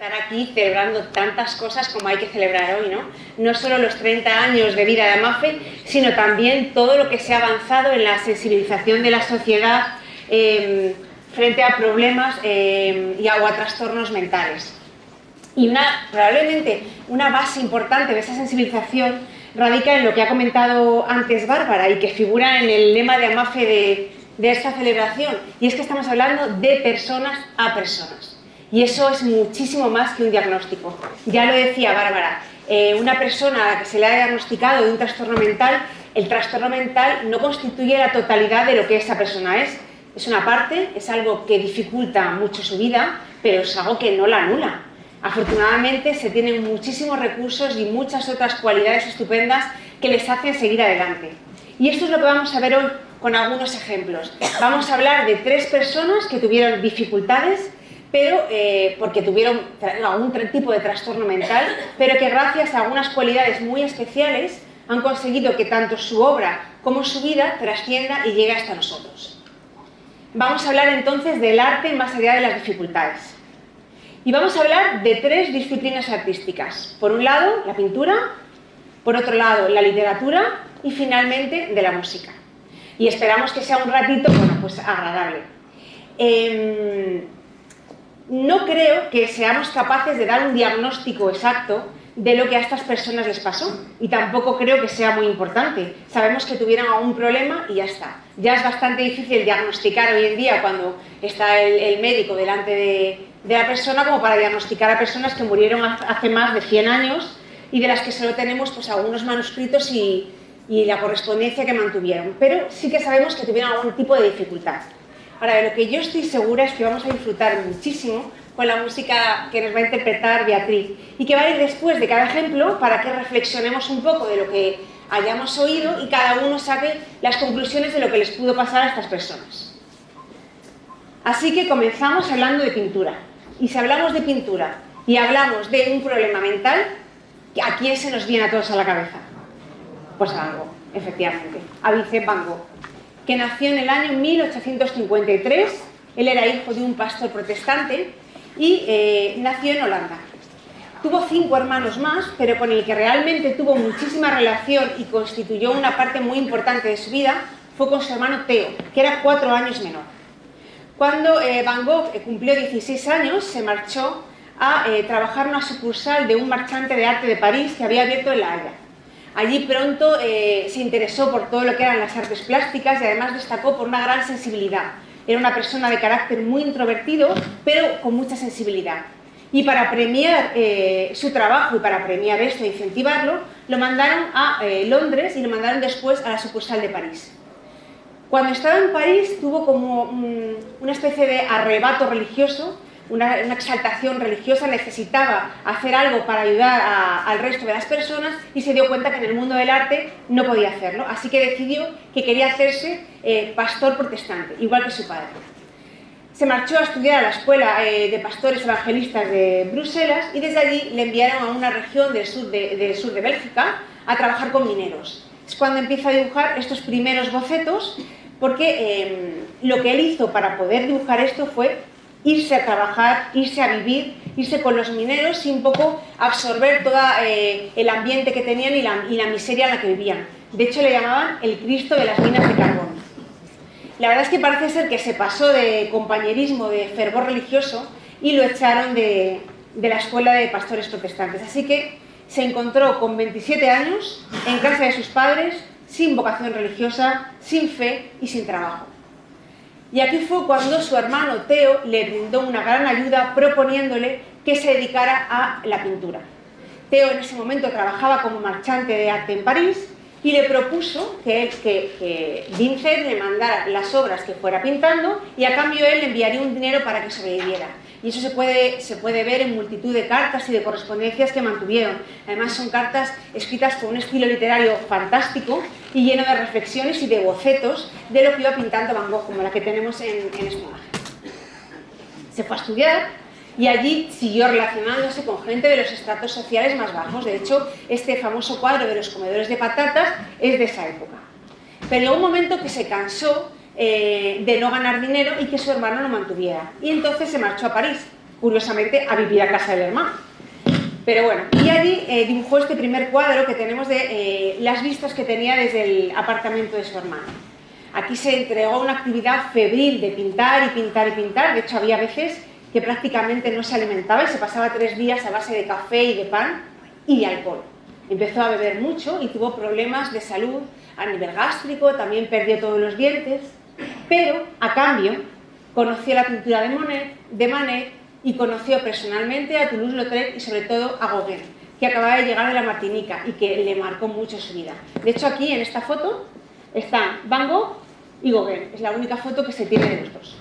estar aquí celebrando tantas cosas como hay que celebrar hoy, ¿no? No solo los 30 años de vida de Amafe, sino también todo lo que se ha avanzado en la sensibilización de la sociedad frente a problemas o a trastornos mentales. Y probablemente una base importante de esa sensibilización radica en lo que ha comentado antes Bárbara y que figura en el lema de Amafe de esta celebración, y es que estamos hablando de personas a personas. Y eso es muchísimo más que un diagnóstico. Ya lo decía Bárbara, una persona a la que se le ha diagnosticado de un trastorno mental, el trastorno mental no constituye la totalidad de lo que esa persona es. Es una parte, es algo que dificulta mucho su vida, pero es algo que no la anula. Afortunadamente se tienen muchísimos recursos y muchas otras cualidades estupendas que les hacen seguir adelante. Y esto es lo que vamos a ver hoy con algunos ejemplos. Vamos a hablar de 3 personas que tuvieron dificultades, pero porque tuvieron algún tipo de trastorno mental, pero que gracias a algunas cualidades muy especiales han conseguido que tanto su obra como su vida trascienda y llegue hasta nosotros. Vamos a hablar entonces del arte más allá de las dificultades. Y vamos a hablar de 3 disciplinas artísticas. Por un lado, la pintura, por otro lado, la literatura y finalmente de la música. Y esperamos que sea un ratito, pues agradable. No creo que seamos capaces de dar un diagnóstico exacto de lo que a estas personas les pasó, y tampoco creo que sea muy importante. Sabemos que tuvieron algún problema y ya está. Ya es bastante difícil diagnosticar hoy en día cuando está el médico delante de la persona, como para diagnosticar a personas que murieron hace más de 100 años y de las que solo tenemos pues algunos manuscritos y la correspondencia que mantuvieron. Pero sí que sabemos que tuvieron algún tipo de dificultad. Ahora, de lo que yo estoy segura es que vamos a disfrutar muchísimo con la música que nos va a interpretar Beatriz y que va a ir después de cada ejemplo para que reflexionemos un poco de lo que hayamos oído y cada uno saque las conclusiones de lo que les pudo pasar a estas personas. Así que comenzamos hablando de pintura. Y si hablamos de pintura y hablamos de un problema mental, ¿a quién se nos viene a todos a la cabeza? Pues a Van Gogh, efectivamente, a Vincent Van Gogh, que nació en el año 1853. Él era hijo de un pastor protestante y nació en Holanda. Tuvo 5 hermanos más, pero con el que realmente tuvo muchísima relación y constituyó una parte muy importante de su vida fue con su hermano Theo, que era 4 años menor. Cuando Van Gogh cumplió 16 años, se marchó a trabajar en una sucursal de un marchante de arte de París que había abierto en La Haya. Allí pronto se interesó por todo lo que eran las artes plásticas y además destacó por una gran sensibilidad. Era una persona de carácter muy introvertido, pero con mucha sensibilidad. Y para premiar su trabajo y para premiar esto e incentivarlo, lo mandaron a Londres y lo mandaron después a la sucursal de París. Cuando estaba en París tuvo como una especie de arrebato religioso, una exaltación religiosa, necesitaba hacer algo para ayudar al resto de las personas y se dio cuenta que en el mundo del arte no podía hacerlo, así que decidió que quería hacerse pastor protestante, igual que su padre. Se marchó a estudiar a la escuela de pastores evangelistas de Bruselas y desde allí le enviaron a una región del sur de Bélgica a trabajar con mineros. Es cuando empieza a dibujar estos primeros bocetos, porque lo que él hizo para poder dibujar esto fue irse a trabajar, irse a vivir, irse con los mineros sin poco absorber todo el ambiente que tenían y la miseria en la que vivían. De hecho, le llamaban el Cristo de las minas de carbón. La verdad es que parece ser que se pasó de compañerismo, de fervor religioso, y lo echaron de la escuela de pastores protestantes. Así que se encontró con 27 años en casa de sus padres, sin vocación religiosa, sin fe y sin trabajo. Y aquí fue cuando su hermano Theo le brindó una gran ayuda proponiéndole que se dedicara a la pintura. Theo en ese momento trabajaba como marchante de arte en París y le propuso que Vincent le mandara las obras que fuera pintando y a cambio él le enviaría un dinero para que sobreviviera. Y eso se puede ver en multitud de cartas y de correspondencias que mantuvieron. Además son cartas escritas con un estilo literario fantástico y lleno de reflexiones y de bocetos de lo que iba pintando Van Gogh, como la que tenemos en esta imagen. Se fue a estudiar y allí siguió relacionándose con gente de los estratos sociales más bajos. De hecho, este famoso cuadro de los comedores de patatas es de esa época. Pero llegó un momento que se cansó de no ganar dinero y que su hermano lo mantuviera. Y entonces se marchó a París. curiosamente, a vivir a casa del hermano. Pero bueno, y allí dibujó este primer cuadro que tenemos de las vistas que tenía desde el apartamento de su hermano. Aquí se entregó a una actividad febril de pintar y pintar y pintar. De hecho, había veces que prácticamente no se alimentaba y se pasaba 3 días a base de café y de pan y de alcohol. Empezó a beber mucho y tuvo problemas de salud a nivel gástrico, también perdió todos los dientes, pero a cambio conoció la pintura de Manet y conoció personalmente a Toulouse-Lautrec y sobre todo a Gauguin, que acababa de llegar de la Martinica y que le marcó mucho su vida. De hecho, aquí en esta foto están Van Gogh y Gauguin, es la única foto que se tiene de los dos.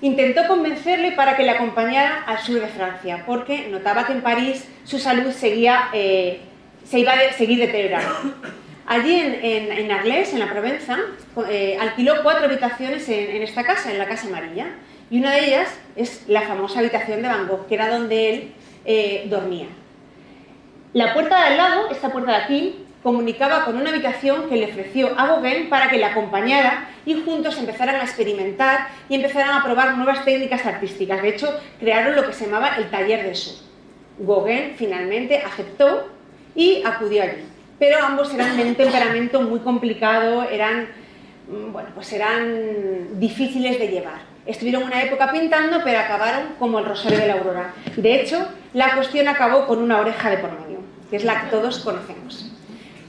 Intentó convencerle para que le acompañara al sur de Francia, porque notaba que en París su salud se iba a seguir deteriorando. Allí en Arles, en la Provenza, alquiló 4 habitaciones en esta casa, en la Casa Amarilla, y una de ellas es la famosa habitación de Van Gogh, que era donde él dormía. La puerta de al lado, esta puerta de aquí, comunicaba con una habitación que le ofreció a Gauguin para que le acompañara y juntos empezaran a experimentar y empezaran a probar nuevas técnicas artísticas. De hecho, crearon lo que se llamaba el Taller del Sur. Gauguin finalmente aceptó y acudió allí. Pero ambos eran de un temperamento muy complicado, eran difíciles de llevar. Estuvieron una época pintando, pero acabaron como el Rosario de la Aurora. De hecho, la cuestión acabó con una oreja de por medio, que es la que todos conocemos.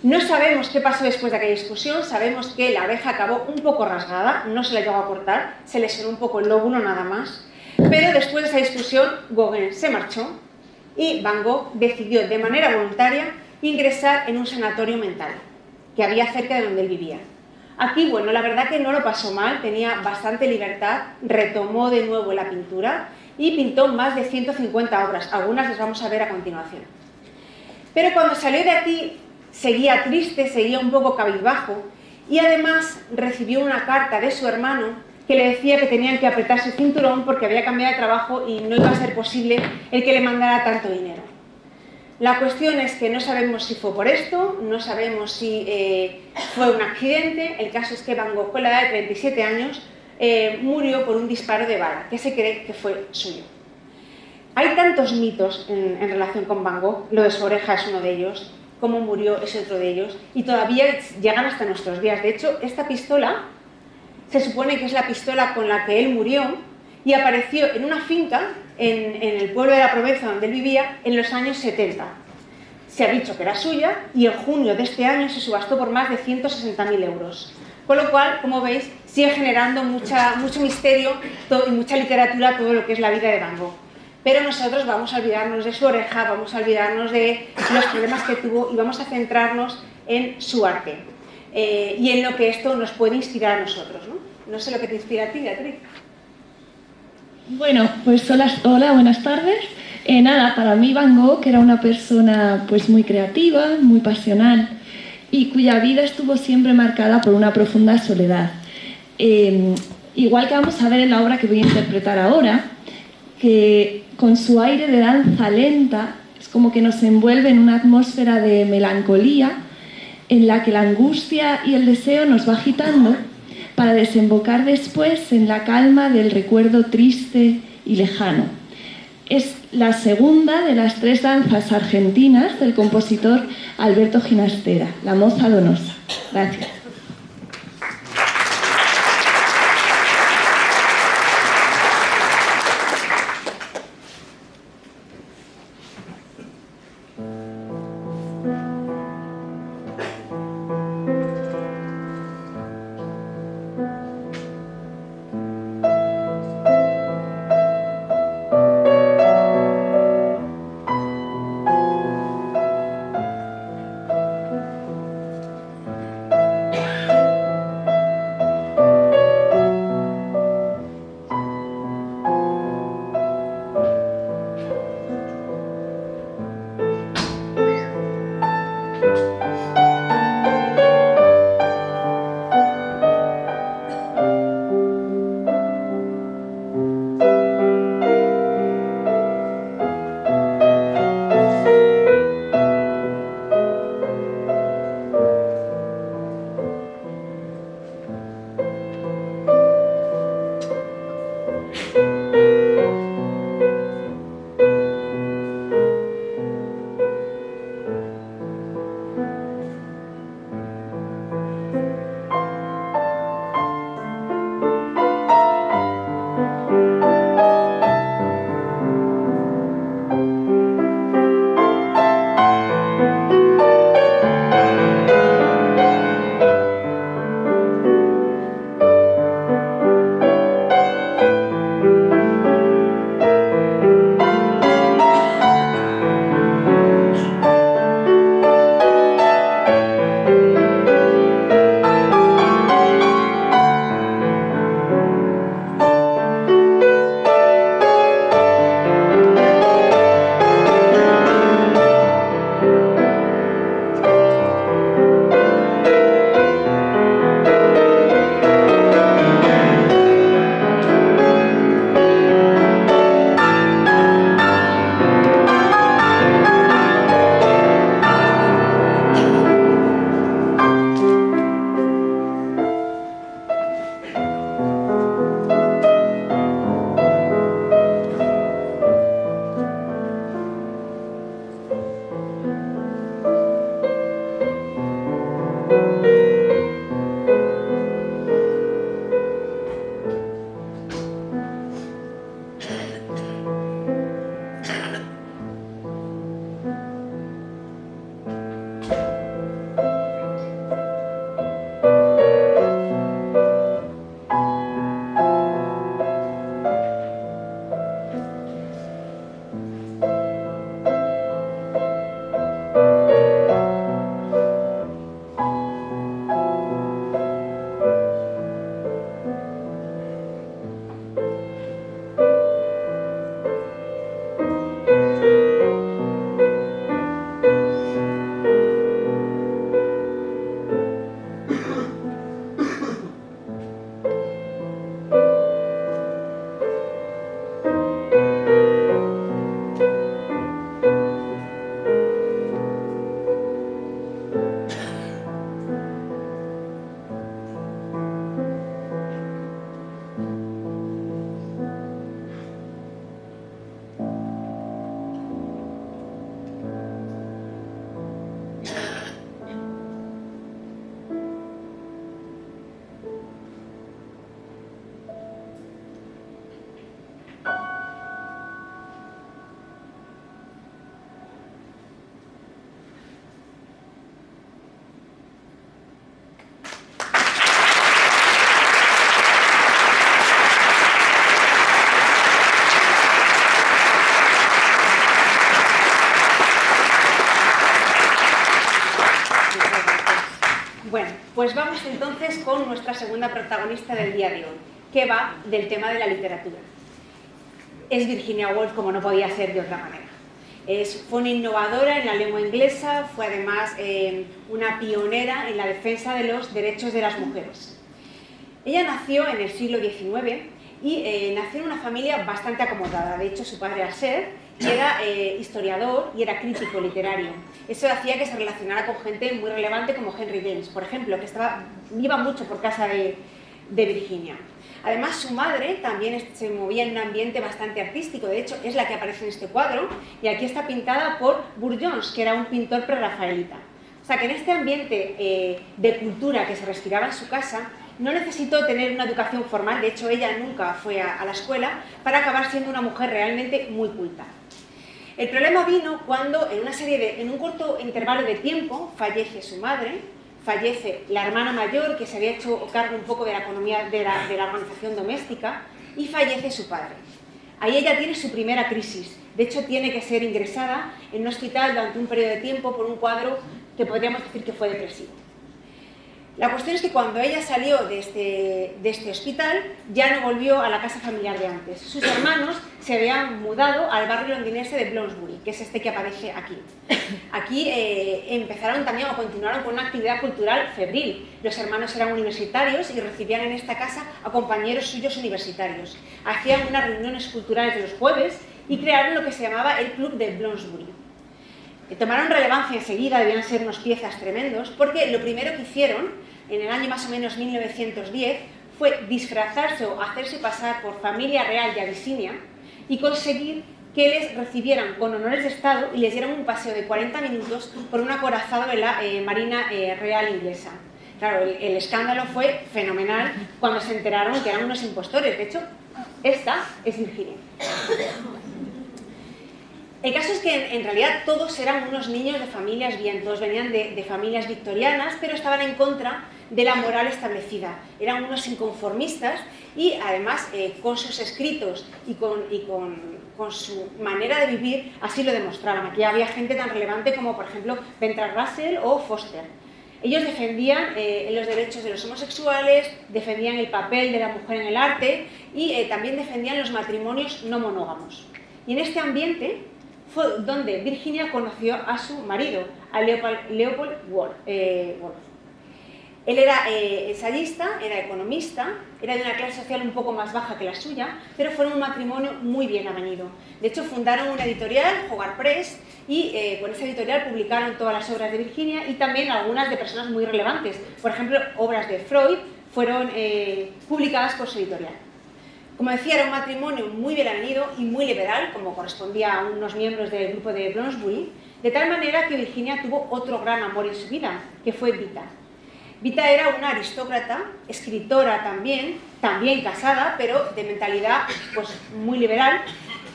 No sabemos qué pasó después de aquella discusión, sabemos que la oreja acabó un poco rasgada, no se la llegó a cortar, se lesionó un poco el lóbulo nada más, pero después de esa discusión Gauguin se marchó y Van Gogh decidió de manera voluntaria ingresar en un sanatorio mental que había cerca de donde él vivía. Aquí, bueno, la verdad que no lo pasó mal, tenía bastante libertad, retomó de nuevo la pintura y pintó más de 150 obras, algunas las vamos a ver a continuación. Pero cuando salió de aquí seguía triste, seguía un poco cabizbajo y además recibió una carta de su hermano que le decía que tenían que apretarse el cinturón porque había cambiado de trabajo y no iba a ser posible el que le mandara tanto dinero. La cuestión es que no sabemos si fue por esto, no sabemos si fue un accidente. El caso es que Van Gogh, con la edad de 37 años, murió por un disparo de bala, que se cree que fue suyo. Hay tantos mitos en relación con Van Gogh, lo de su oreja es uno de ellos, cómo murió es otro de ellos, y todavía llegan hasta nuestros días. De hecho, esta pistola se supone que es la pistola con la que él murió y apareció en una finca en el pueblo de la Provenza donde él vivía en los años 70. Se ha dicho que era suya y en junio de este año se subastó por más de 160.000 euros. Con lo cual, como veis, sigue generando mucho misterio y mucha literatura todo lo que es la vida de Van Gogh. Pero nosotros vamos a olvidarnos de su oreja, vamos a olvidarnos de los problemas que tuvo y vamos a centrarnos en su arte y en lo que esto nos puede inspirar a nosotros, ¿no? No sé lo que te inspira a ti, Beatriz. Bueno, pues hola, buenas tardes. Nada, para mí Van Gogh era una persona pues muy creativa, muy pasional y cuya vida estuvo siempre marcada por una profunda soledad. Igual que vamos a ver en la obra que voy a interpretar ahora, que con su aire de danza lenta es como que nos envuelve en una atmósfera de melancolía en la que la angustia y el deseo nos va agitando para desembocar después en la calma del recuerdo triste y lejano. Es la segunda de las 3 danzas argentinas del compositor Alberto Ginastera, La Moza Donosa. Gracias. Pues vamos entonces con nuestra segunda protagonista del día de hoy, que va del tema de la literatura. Es Virginia Woolf, como no podía ser de otra manera. Fue una innovadora en la lengua inglesa, fue además una pionera en la defensa de los derechos de las mujeres. Ella nació en el siglo XIX y nació en una familia bastante acomodada. De hecho, su padre era Sir, y era historiador y era crítico literario. Eso hacía que se relacionara con gente muy relevante como Henry James, por ejemplo, que iba mucho por casa de Virginia. Además, su madre también se movía en un ambiente bastante artístico. De hecho, es la que aparece en este cuadro, y aquí está pintada por Burne-Jones, que era un pintor prerrafaelita. O sea, que en este ambiente de cultura que se respiraba en su casa, no necesitó tener una educación formal. De hecho, ella nunca fue a la escuela, para acabar siendo una mujer realmente muy culta. El problema vino cuando, en un corto intervalo de tiempo, fallece su madre, fallece la hermana mayor, que se había hecho cargo un poco de la economía de la organización doméstica, y fallece su padre. Ahí ella tiene su primera crisis. De hecho, tiene que ser ingresada en un hospital durante un periodo de tiempo por un cuadro que podríamos decir que fue depresivo. La cuestión es que cuando ella salió de este hospital, ya no volvió a la casa familiar de antes. Sus hermanos se habían mudado al barrio londinense de Bloomsbury, que es este que aparece aquí. Aquí empezaron también o continuaron con una actividad cultural febril. Los hermanos eran universitarios y recibían en esta casa a compañeros suyos universitarios. Hacían unas reuniones culturales de los jueves y crearon lo que se llamaba el Club de Bloomsbury. Tomaron relevancia enseguida, debían ser unos piezas tremendos, porque lo primero que hicieron, en el año más o menos 1910, fue disfrazarse o hacerse pasar por familia real de Abisinia y conseguir que les recibieran con honores de Estado y les dieran un paseo de 40 minutos por un acorazado de la Marina Real Inglesa. Claro, el escándalo fue fenomenal cuando se enteraron que eran unos impostores. De hecho, esta es Virginia. El caso es que en realidad todos eran unos niños de familias bien, todos venían de familias victorianas, pero estaban en contra de la moral establecida. Eran unos inconformistas y además con sus escritos y con su manera de vivir así lo demostraban. Aquí había gente tan relevante como por ejemplo Bertrand Russell o Foster. Ellos defendían los derechos de los homosexuales, defendían el papel de la mujer en el arte y también defendían los matrimonios no monógamos. Y en este ambiente fue donde Virginia conoció a su marido, a Leopold Wolff. Él era ensayista, era economista, era de una clase social un poco más baja que la suya, pero fueron un matrimonio muy bien avenido. De hecho, fundaron una editorial, Hogarth Press, y con esa editorial publicaron todas las obras de Virginia y también algunas de personas muy relevantes. Por ejemplo, obras de Freud fueron publicadas por su editorial. Como decía, era un matrimonio muy bien avenido y muy liberal, como correspondía a unos miembros del grupo de Bloomsbury, de tal manera que Virginia tuvo otro gran amor en su vida, que fue Vita. Vita era una aristócrata, escritora también casada, pero de mentalidad pues, muy liberal,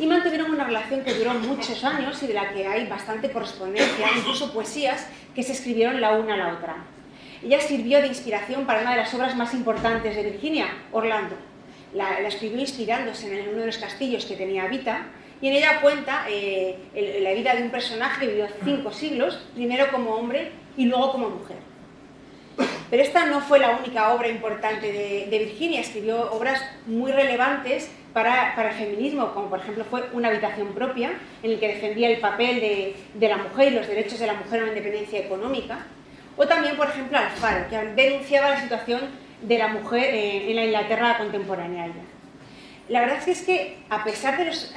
y mantuvieron una relación que duró muchos años y de la que hay bastante correspondencia, incluso poesías que se escribieron la una a la otra. Ella sirvió de inspiración para una de las obras más importantes de Virginia, Orlando. La escribió inspirándose en uno de los castillos que tenía Vita, y en ella cuenta la vida de un personaje que vivió 5 siglos, primero como hombre y luego como mujer. Pero esta no fue la única obra importante de Virginia. Escribió obras muy relevantes para el feminismo, como por ejemplo fue Una habitación propia, en el que defendía el papel de la mujer y los derechos de la mujer en la independencia económica, o también, por ejemplo, Alfaro, que denunciaba la situación de la mujer en la Inglaterra contemporánea. La verdad es que a pesar de los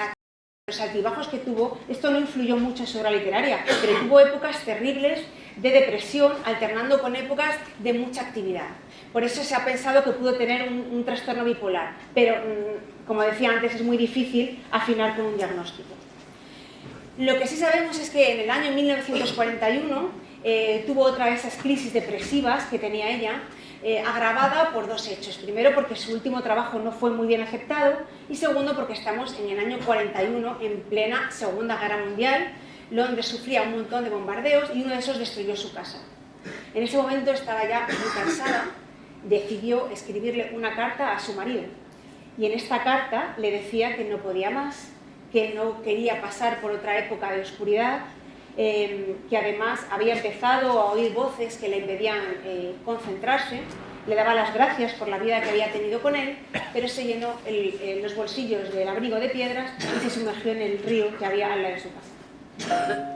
altibajos que tuvo, esto no influyó mucho en su obra literaria, pero tuvo épocas terribles de depresión, alternando con épocas de mucha actividad. Por eso se ha pensado que pudo tener un trastorno bipolar, pero como decía antes, es muy difícil afinar con un diagnóstico. Lo que sí sabemos es que en el año 1941 tuvo otra de esas crisis depresivas que tenía ella, agravada por 2 hechos. Primero, porque su último trabajo no fue muy bien aceptado, y segundo, porque estamos en el año 41, en plena Segunda Guerra Mundial. Londres sufría un montón de bombardeos y uno de esos destruyó su casa. En ese momento estaba ya muy cansada, decidió escribirle una carta a su marido, y en esta carta le decía que no podía más, que no quería pasar por otra época de oscuridad que además había empezado a oír voces que le impedían concentrarse. Le daba las gracias por la vida que había tenido con él, pero se llenó los bolsillos del abrigo de piedras y se sumergió en el río que había al lado de su casa.